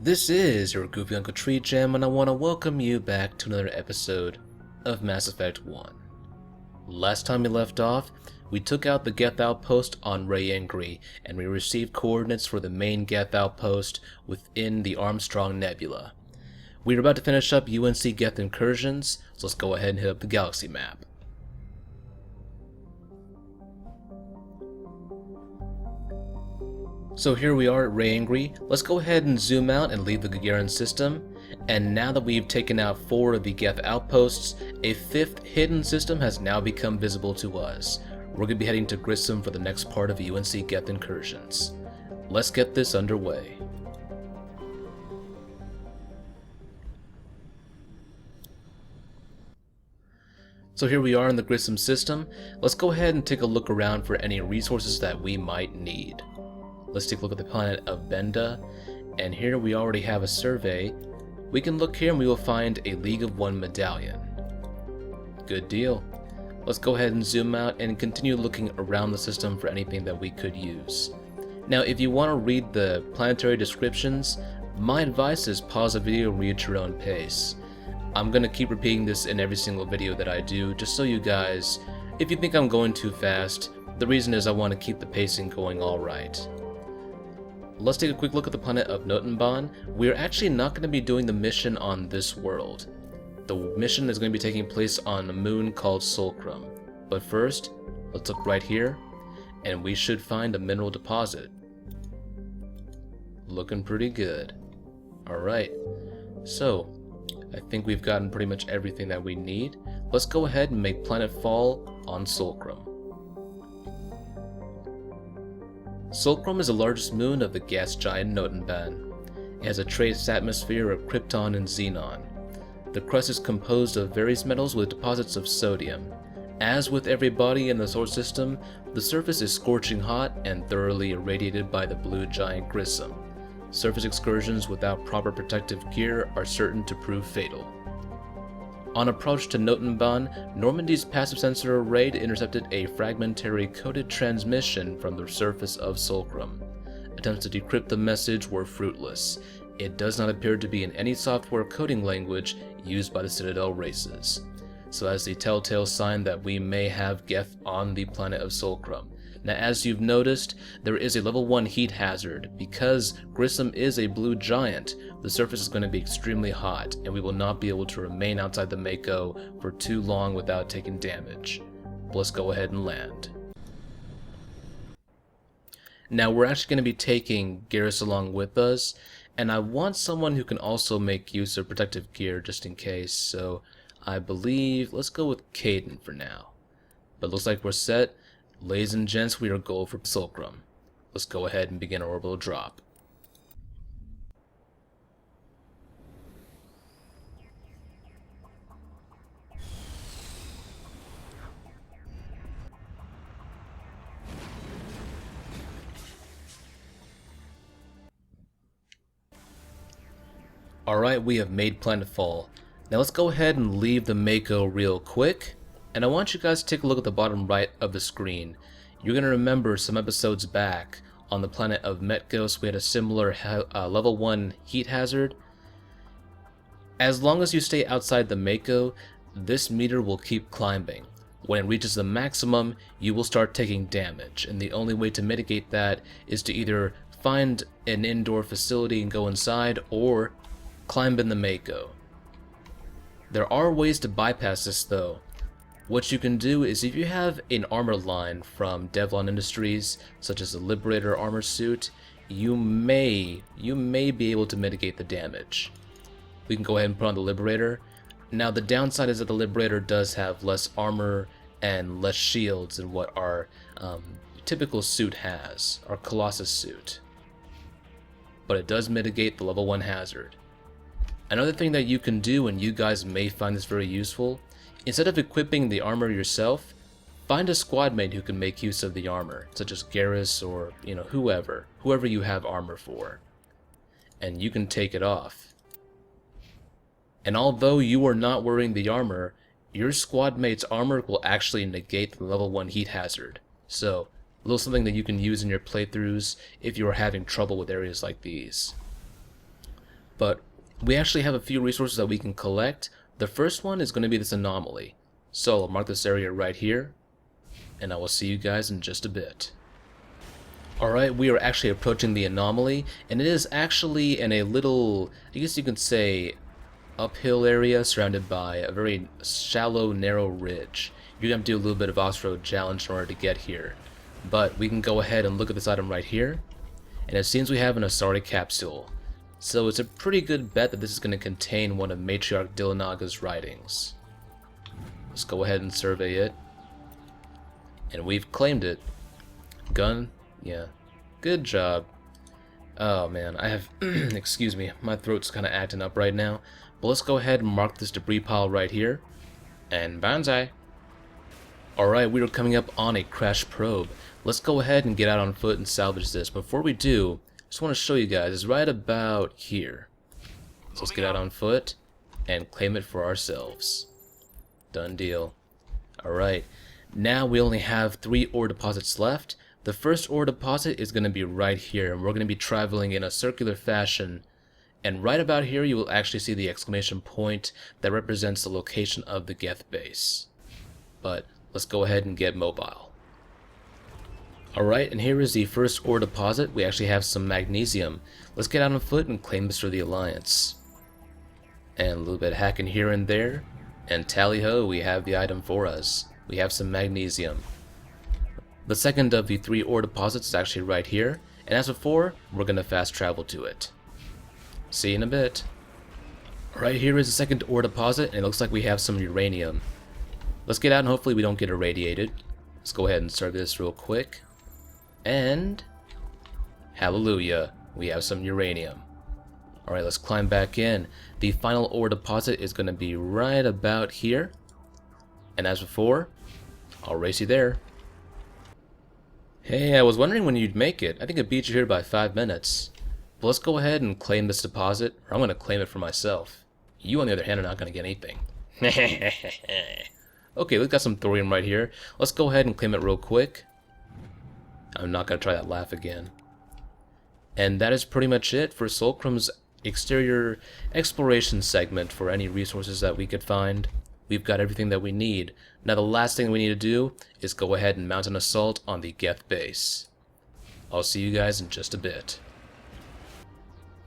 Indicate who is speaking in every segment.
Speaker 1: This is your goofy Uncle GreatTreeJam, and I want to welcome you back to another episode of Mass Effect 1. Last time we left off, we took out the Geth outpost on Rayangri, and we received coordinates for the main Geth outpost within the Armstrong Nebula. We are about to finish up UNC Geth Incursions, so let's go ahead and hit up the galaxy map. So here we are at Rayangri. Let's go ahead and zoom out and leave the Gagarin system. And now that we've taken out 4 of the Geth outposts, a 5th hidden system has now become visible to us. We're going to be heading to Grissom for the next part of UNC Geth Incursions. Let's get this underway. So here we are in the Grissom system. Let's go ahead and take a look around for any resources that we might need. Let's take a look at the planet of Benda, and here we already have a survey. We can look here and we will find a League of One medallion. Good deal. Let's go ahead and zoom out and continue looking around the system for anything that we could use. Now, if you want to read the planetary descriptions, my advice is pause the video and read at your own pace. I'm going to keep repeating this in every single video that I do, just so you guys, if you think I'm going too fast, the reason is I want to keep the pacing going alright. Let's take a quick look at the planet of Notenban. We're actually not going to be doing the mission on this world. The mission is going to be taking place on a moon called Solcrum. But first, let's look right here, and we should find a mineral deposit. Looking pretty good. Alright, so I think we've gotten pretty much everything that we need. Let's go ahead and make planetfall on Solcrum. Solcrum is the largest moon of the gas giant Notenban. It has a trace atmosphere of krypton and xenon. The crust is composed of various metals with deposits of sodium. As with every body in the solar system, the surface is scorching hot and thoroughly irradiated by the blue giant Grissom. Surface excursions without proper protective gear are certain to prove fatal. On approach to Notenban, Normandy's passive sensor array intercepted a fragmentary coded transmission from the surface of Solcrum. Attempts to decrypt the message were fruitless. It does not appear to be in any software coding language used by the Citadel races. So as the telltale sign that we may have Geth on the planet of Solcrum. Now, as you've noticed, there is a level 1 heat hazard. Because Grissom is a blue giant, the surface is going to be extremely hot, and we will not be able to remain outside the Mako for too long without taking damage. But let's go ahead and land. Now, we're actually going to be taking Garrus along with us, and I want someone who can also make use of protective gear just in case, so I believe let's go with Caden for now. But looks like we're set. Ladies and gents, we are go for Solcrum. Let's go ahead and begin our orbital drop. Alright, we have made planetfall. Now let's go ahead and leave the Mako real quick. And I want you guys to take a look at the bottom right of the screen. You're going to remember some episodes back on the planet of Metgos we had a similar level 1 heat hazard. As long as you stay outside the Mako, this meter will keep climbing. When it reaches the maximum, you will start taking damage, and the only way to mitigate that is to either find an indoor facility and go inside, or climb in the Mako. There are ways to bypass this though. What you can do is, if you have an armor line from Devlon Industries, such as the Liberator armor suit, you may be able to mitigate the damage. We can go ahead and put on the Liberator. Now the downside is that the Liberator does have less armor and less shields than what our typical suit has, our Colossus suit. But it does mitigate the level 1 hazard. Another thing that you can do, and you guys may find this very useful, instead of equipping the armor yourself, find a squad mate who can make use of the armor, such as Garrus or, whoever you have armor for. And you can take it off. And although you are not wearing the armor, your squad mate's armor will actually negate the level 1 heat hazard. So, a little something that you can use in your playthroughs if you are having trouble with areas like these. But we actually have a few resources that we can collect. The first one is going to be this anomaly. So I'll mark this area right here, and I will see you guys in just a bit. Alright, we are actually approaching the anomaly, and it is actually in a little, I guess you could say, uphill area surrounded by a very shallow, narrow ridge. You're going to have to do a little bit of off-road challenge in order to get here. But we can go ahead and look at this item right here, and it seems we have an Asari capsule. So it's a pretty good bet that this is going to contain one of Matriarch Dillinaga's writings. Let's go ahead and survey it. And we've claimed it. Gun? Yeah. Good job. Oh man, I have... excuse me, my throat's kind of acting up right now. But let's go ahead and mark this debris pile right here. And banzai. Alright, we are coming up on a crash probe. Let's go ahead and get out on foot and salvage this. Before we do, I just want to show you guys, it's right about here. So let's get out on foot and claim it for ourselves. Done deal. Alright, now we only have 3 ore deposits left. The first ore deposit is going to be right here, and we're going to be traveling in a circular fashion. And right about here you will actually see the exclamation point that represents the location of the Geth base. But let's go ahead and get mobile. Alright, and here is the first ore deposit. We actually have some magnesium. Let's get out on foot and claim this for the Alliance. And a little bit of hacking here and there. And tally-ho, we have the item for us. We have some magnesium. The second of the 3 ore deposits is actually right here. And as before, we're going to fast travel to it. See you in a bit. Right here is the second ore deposit, and it looks like we have some uranium. Let's get out and hopefully we don't get irradiated. Let's go ahead and start this real quick. And hallelujah, we have some uranium. Alright, let's climb back in. The final ore deposit is going to be right about here. And as before, I'll race you there. Hey, I was wondering when you'd make it. I think I beat you here by 5 minutes. But let's go ahead and claim this deposit, or I'm going to claim it for myself. You, on the other hand, are not going to get anything. Okay, we've got some thorium right here. Let's go ahead and claim it real quick. I'm not going to try that laugh again. And that is pretty much it for Solcrum's exterior exploration segment for any resources that we could find. We've got everything that we need. Now the last thing we need to do is go ahead and mount an assault on the Geth base. I'll see you guys in just a bit.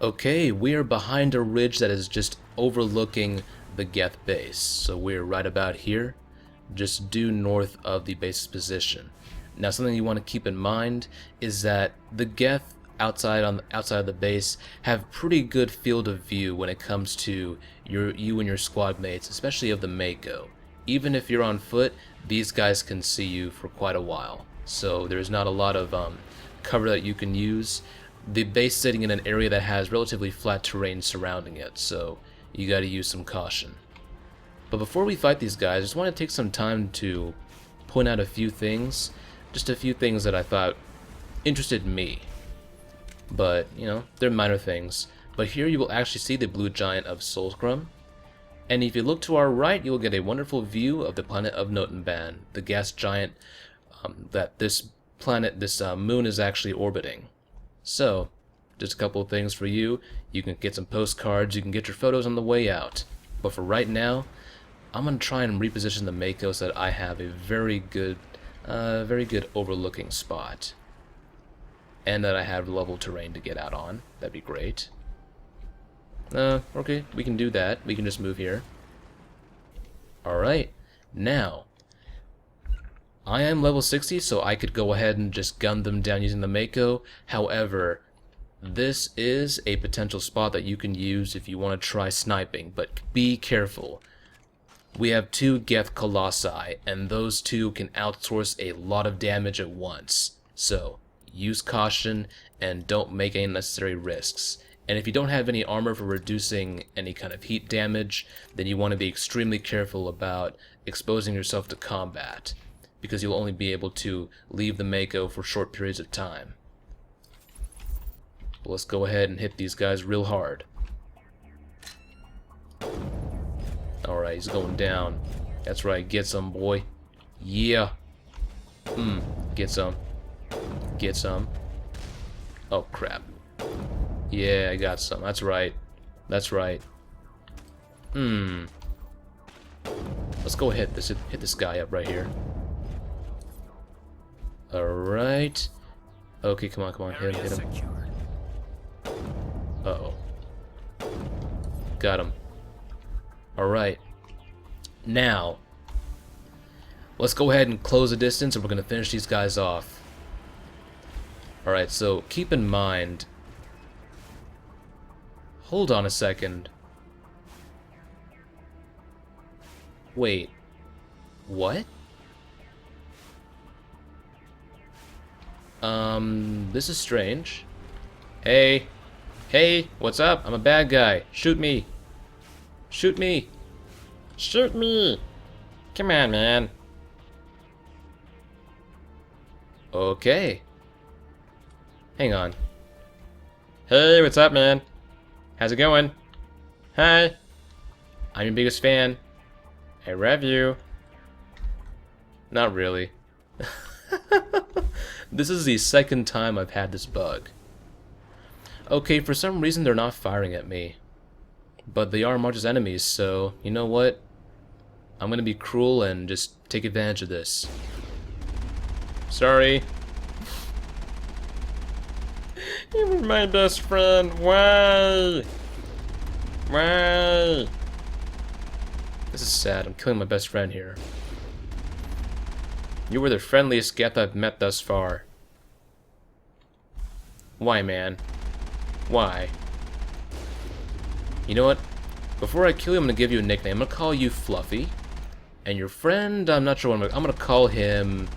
Speaker 1: Okay, we are behind a ridge that is just overlooking the Geth base. So we're right about here, just due north of the base's position. Now something you want to keep in mind is that the Geth outside of the base have pretty good field of view when it comes to you and your squad mates, especially of the Mako. Even if you're on foot, these guys can see you for quite a while. So there's not a lot of cover that you can use. The base sitting in an area that has relatively flat terrain surrounding it, so you got to use some caution. But before we fight these guys, I just want to take some time to point out a few things. Just a few things that I thought interested me. But, you know, they're minor things. But here you will actually see the blue giant of Solcrum. And if you look to our right, you will get a wonderful view of the planet of Notenban, the gas giant that this moon is actually orbiting. So, just a couple of things for you. You can get some postcards, you can get your photos on the way out. But for right now, I'm going to try and reposition the Mako so that I have a very good overlooking spot. And that I have level terrain to get out on. That'd be great. Okay, we can do that. We can just move here. Alright, now, I am level 60, so I could go ahead and just gun them down using the Mako. However, this is a potential spot that you can use if you want to try sniping, but be careful. We have 2 Geth Colossi, and those 2 can outsource a lot of damage at once. So, use caution and don't make any unnecessary risks. And if you don't have any armor for reducing any kind of heat damage, then you want to be extremely careful about exposing yourself to combat, because you'll only be able to leave the Mako for short periods of time. But let's go ahead and hit these guys real hard. Alright, he's going down. That's right, get some, boy. Yeah. Get some. Get some. Oh, crap. Yeah, I got some. That's right. That's right. Let's go hit this guy up right here. Alright. Okay, come on, hit him. Uh-oh. Got him. Alright. Now, let's go ahead and close the distance and we're going to finish these guys off. Alright, so keep in mind... Hold on a second. Wait. What? This is strange. Hey. Hey, what's up? I'm a bad guy. Shoot me. Shoot me. Shoot me. Come on, man. Okay. Hang on. Hey, what's up, man? How's it going? Hi. I'm your biggest fan. I rev you. Not really. This is the second time I've had this bug. Okay, for some reason they're not firing at me. But they are March's enemies, so you know what? I'm gonna be cruel and just take advantage of this. Sorry. You were my best friend. Why? Why? This is sad. I'm killing my best friend here. You were the friendliest Geth I've met thus far. Why, man? Why? You know what? Before I kill you, I'm gonna give you a nickname. I'm gonna call you Fluffy. And your friend, I'm not sure what I'm gonna call him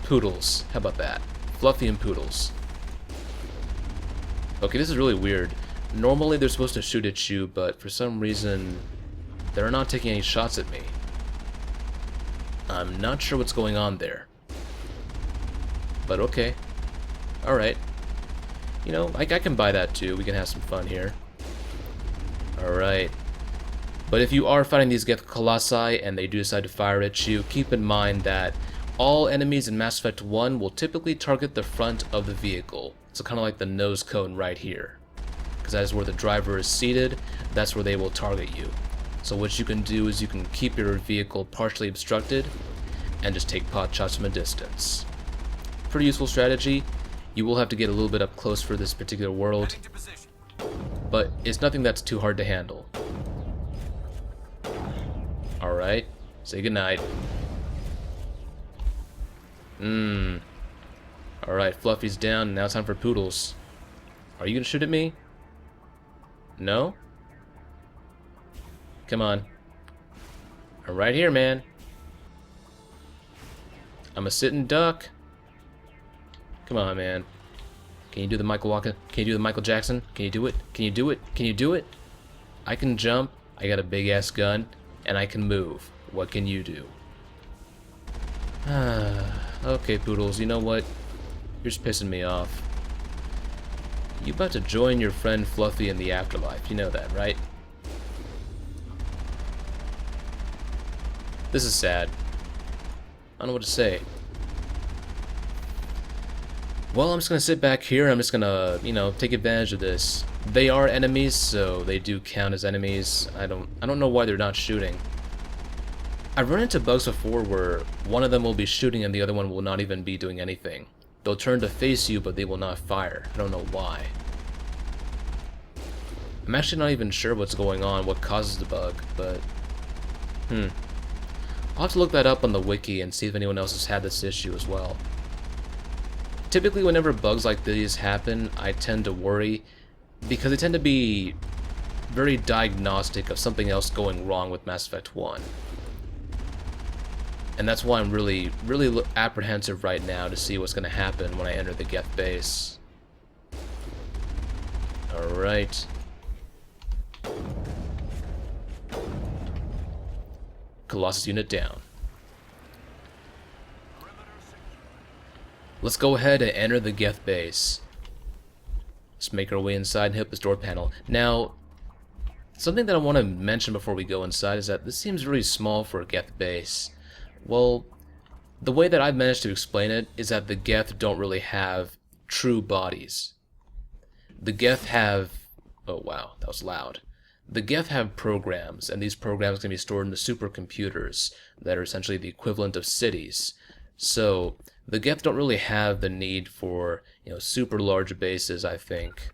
Speaker 1: Poodles. How about that? Fluffy and Poodles. Okay, this is really weird. Normally they're supposed to shoot at you, but for some reason they're not taking any shots at me. I'm not sure what's going on there. But okay. Alright. You know, I can buy that too. We can have some fun here. Alright. But if you are fighting these Geth Colossi and they do decide to fire at you, keep in mind that all enemies in Mass Effect 1 will typically target the front of the vehicle. So kind of like the nose cone right here. Because that is where the driver is seated, that's where they will target you. So what you can do is you can keep your vehicle partially obstructed and just take pot shots from a distance. Pretty useful strategy. You will have to get a little bit up close for this particular world, but it's nothing that's too hard to handle. Alright, say goodnight. Alright, Fluffy's down, now it's time for Poodles. Are you gonna shoot at me? No? Come on. I'm right here, man. I'm a sitting duck. Come on, man. Can you do the Michael Walker? Can you do the Michael Jackson? Can you do it? Can you do it? Can you do it? I can jump, I got a big ass gun, and I can move. What can you do? Okay, Poodles, you know what? You're just pissing me off. You about to join your friend Fluffy in the afterlife, you know that, right? This is sad. I don't know what to say. Well, I'm just gonna sit back here, I'm just gonna, you know, take advantage of this. They are enemies, so they do count as enemies. I don't know why they're not shooting. I've run into bugs before where one of them will be shooting and the other one will not even be doing anything. They'll turn to face you, but they will not fire. I don't know why. I'm actually not even sure what's going on, what causes the bug, but... I'll have to look that up on the wiki and see if anyone else has had this issue as well. Typically, whenever bugs like these happen, I tend to worry, because they tend to be very diagnostic of something else going wrong with Mass Effect 1. And that's why I'm really apprehensive right now to see what's going to happen when I enter the Geth base. Alright. Colossus unit down. Let's go ahead and enter the Geth base. Let's make our way inside and hit this door panel. Now, something that I want to mention before we go inside is that this seems really small for a Geth base. Well, the way that I've managed to explain it is that the Geth don't really have true bodies. The Geth have... Oh wow, that was loud. the Geth have programs, and these programs can be stored in the supercomputers that are essentially the equivalent of cities. So the Geth don't really have the need for, super large bases, I think.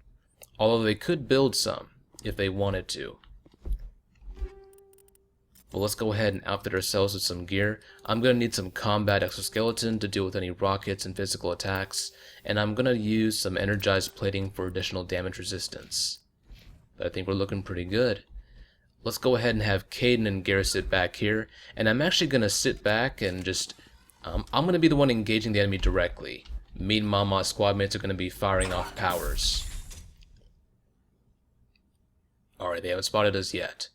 Speaker 1: Although they could build some if they wanted to. Well, let's go ahead and outfit ourselves with some gear. I'm going to need some combat exoskeleton to deal with any rockets and physical attacks, and I'm going to use some energized plating for additional damage resistance. But I think we're looking pretty good. Let's go ahead and have Caden and Garrett sit back here, and I'm actually going to sit back and just... I'm going to be the one engaging the enemy directly. Me and Mama's squad mates are going to be firing off powers. Alright, they haven't spotted us yet.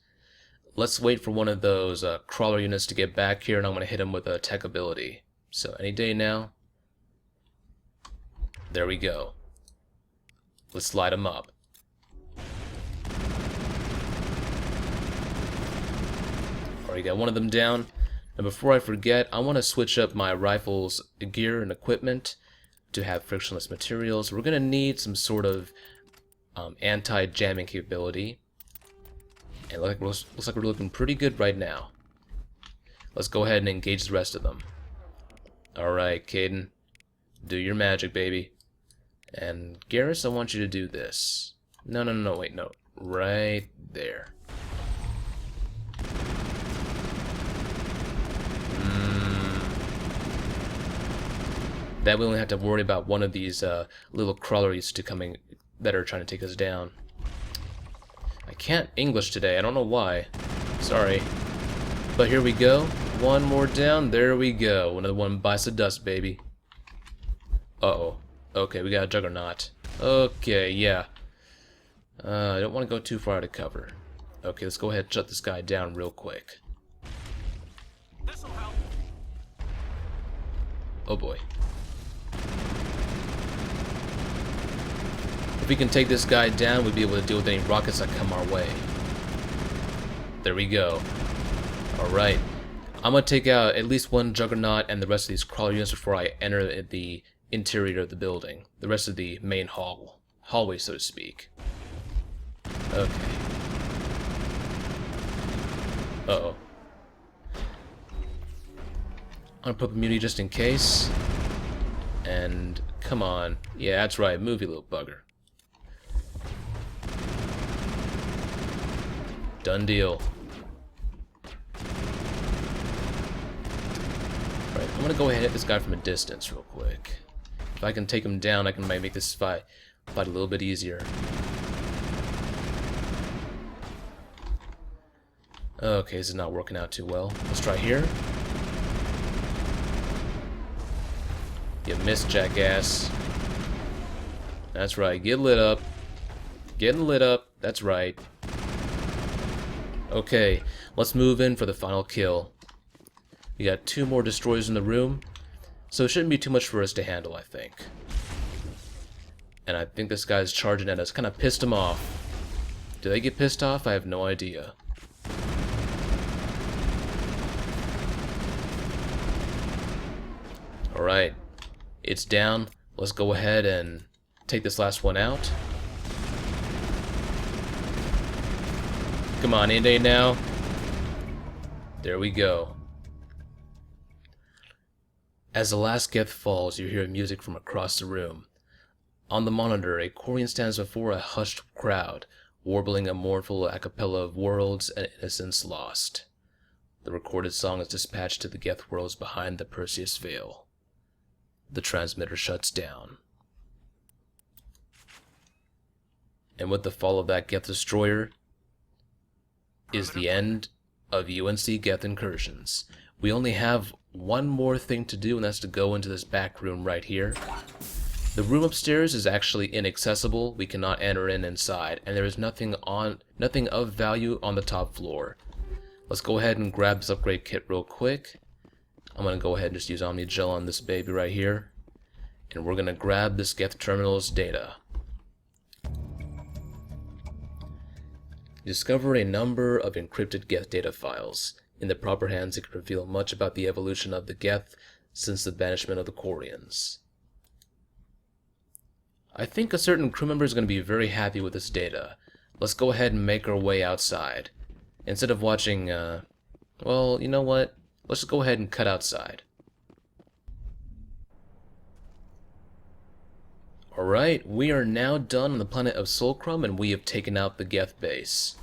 Speaker 1: Let's wait for one of those crawler units to get back here, and I'm going to hit them with a tech ability. So any day now. There we go. Let's light them up. Already got one of them down. And before I forget, I want to switch up my rifle's gear and equipment to have frictionless materials. We're going to need some sort of anti-jamming capability. And looks like we're looking pretty good right now. Let's go ahead and engage the rest of them. Alright, Caden. Do your magic, baby. And Garrus, I want you to do this. No, wait, no. Right there. That we only have to worry about one of these little crawlers that are trying to take us down. I can't English today, I don't know why. Sorry. But here we go. One more down, there we go. Another one bites the dust, baby. Uh-oh. Okay, we got a juggernaut. Okay, yeah. I don't want to go too far out of cover. Okay, let's go ahead and shut this guy down real quick. This'll help. Oh boy. If we can take this guy down, we'll be able to deal with any rockets that come our way. There we go. Alright. I'm going to take out at least one juggernaut and the rest of these crawler units before I enter the interior of the building. The rest of the main hallway, so to speak. Okay. Uh-oh. I'm going to put immunity just in case. And come on. Yeah, that's right. Move, you little bugger. Done deal. Alright, I'm gonna go ahead and hit this guy from a distance real quick. If I can take him down, I can make this fight a little bit easier. Okay, this is not working out too well. Let's try here. You missed, jackass. That's right, get lit up. Getting lit up, that's right. Okay, let's move in for the final kill. We got 2 more destroyers in the room, so it shouldn't be too much for us to handle, I think. And I think this guy's charging at us, kind of pissed him off. Do they get pissed off? I have no idea. Alright, it's down. Let's go ahead and take this last one out. Come on, in now. There we go. As the last Geth falls, you hear music from across the room. On the monitor, a Quarian stands before a hushed crowd, warbling a mournful a cappella of worlds and innocence lost. The recorded song is dispatched to the Geth worlds behind the Perseus Veil. The transmitter shuts down. And with the fall of that Geth destroyer is the end of UNC Geth Incursions. We only have one more thing to do, and that's to go into this back room right here. The room upstairs is actually inaccessible. We cannot enter inside, and there is nothing of value on the top floor. Let's go ahead and grab this upgrade kit real quick. I'm going to go ahead and just use Omni Gel on this baby right here. And we're going to grab this Geth terminal's data. Discover a number of encrypted Geth data files. In the proper hands, it could reveal much about the evolution of the Geth since the banishment of the Quarians. I think a certain crew member is going to be very happy with this data. let's go ahead and make our way outside. Instead of watching, well, you know what? Let's just go ahead and cut outside. Alright, we are now done on the planet of Solcrum, and we have taken out the Geth base.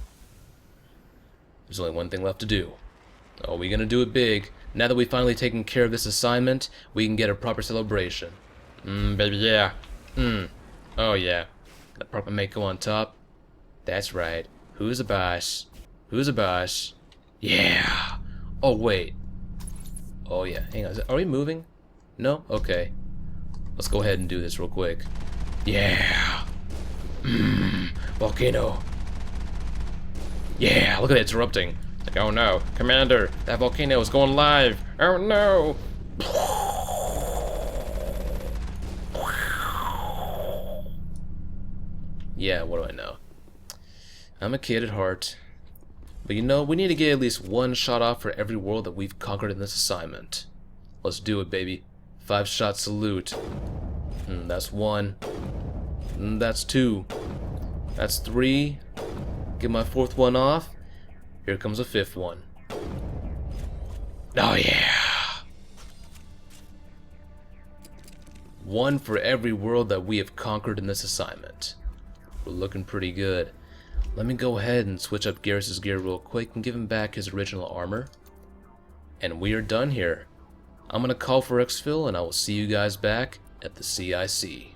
Speaker 1: There's only one thing left to do. Oh, we're gonna do it big. Now that we've finally taken care of this assignment, we can get a proper celebration. Baby, yeah. Oh, yeah. The proper Mako on top. That's right. Who's the boss? Who's the boss? Yeah! Oh, wait. Oh, yeah. Hang on. Are we moving? No? Okay. Let's go ahead and do this real quick. Yeah! Volcano. Yeah, look at it, it's erupting. Like, oh no. Commander, that volcano is going live. Oh no! Yeah, what do I know? I'm a kid at heart. But you know, we need to get at least one shot off for every world that we've conquered in this assignment. Let's do it, baby. 5-shot salute. That's 1. That's 2. That's 3. Get my 4th one off. Here comes a 5th one. Oh yeah! 1 for every world that we have conquered in this assignment. We're looking pretty good. Let me go ahead and switch up Garrus's gear real quick and give him back his original armor. And we are done here. I'm gonna call for exfil, and I will see you guys back at the CIC.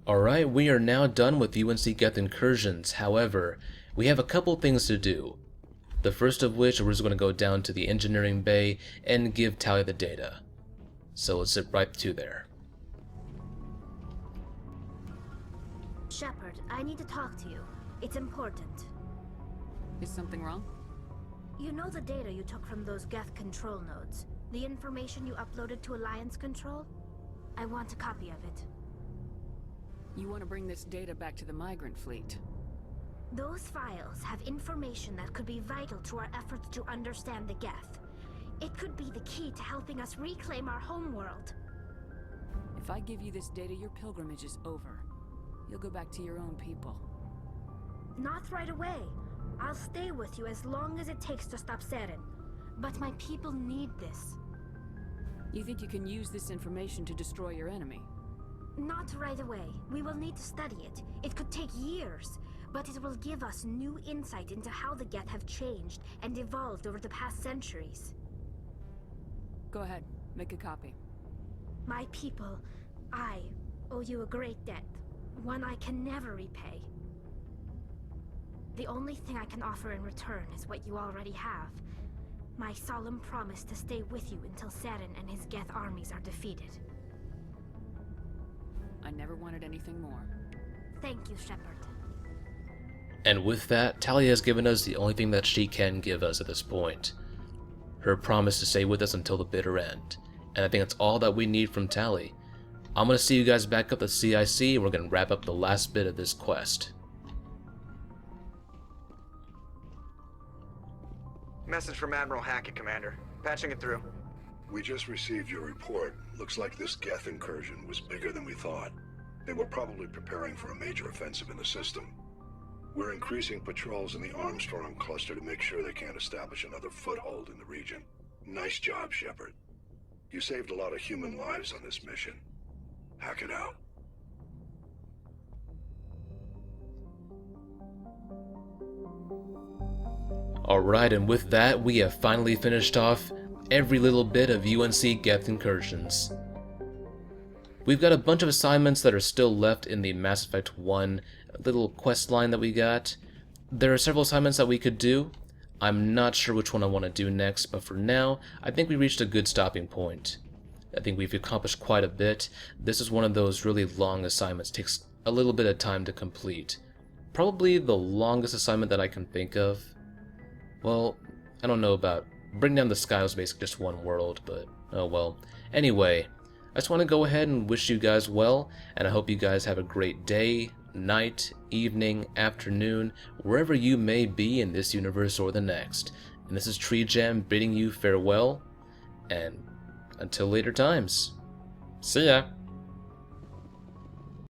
Speaker 1: Alright, we are now done with UNC Geth Incursions. However, we have a couple things to do. The first of which, we're just going to go down to the engineering bay and give Tali the data. So let's zip right to there.
Speaker 2: Shepard, I need to talk to you. It's important.
Speaker 3: Is something wrong?
Speaker 2: You know the data you took from those Geth control nodes? The information you uploaded to Alliance Control? I want a copy of it.
Speaker 3: You want to bring this data back to the migrant fleet?
Speaker 2: Those files have information that could be vital to our efforts to understand the Geth. It could be the key to helping us reclaim our homeworld.
Speaker 3: If I give you this data, your pilgrimage is over. You'll go back to your own people.
Speaker 2: Not right away. I'll stay with you as long as it takes to stop Seren. But my people need this.
Speaker 3: You think you can use this information to destroy your enemy?
Speaker 2: Not right away. We will need to study it. It could take years. But it will give us new insight into how the Geth have changed and evolved over the past centuries.
Speaker 3: Go ahead, make a copy.
Speaker 2: My people, I owe you a great debt. One I can never repay. The only thing I can offer in return is what you already have. My solemn promise to stay with you until Seren and his Geth armies are defeated.
Speaker 3: I never wanted anything more.
Speaker 2: Thank you, Shepard.
Speaker 1: And with that, Tali has given us the only thing that she can give us at this point. Her promise to stay with us until the bitter end. And I think that's all that we need from Tali. I'm going to see you guys back up at CIC, and we're going to wrap up the last bit of this quest.
Speaker 4: Message from Admiral Hackett, Commander. Patching it through.
Speaker 5: We just received your report. Looks like this Geth incursion was bigger than we thought. They were probably preparing for a major offensive in the system. We're increasing patrols in the Armstrong cluster to make sure they can't establish another foothold in the region. Nice job, Shepard. You saved a lot of human lives on this mission. Hack it out.
Speaker 1: Alright, and with that, we have finally finished off every little bit of UNC Geth Incursions. We've got a bunch of assignments that are still left in the Mass Effect 1 little quest line that we got. There are several assignments that we could do. I'm not sure which one I want to do next, but for now, I think we reached a good stopping point. I think we've accomplished quite a bit. This is one of those really long assignments. It takes a little bit of time to complete. Probably the longest assignment that I can think of. Well, I don't know about... Bring Down the Sky was basically just one world, but oh well. Anyway, I just want to go ahead and wish you guys well, and I hope you guys have a great day, night, evening, afternoon, wherever you may be in this universe or the next. And this is TreeJam bidding you farewell, and until later times. See ya.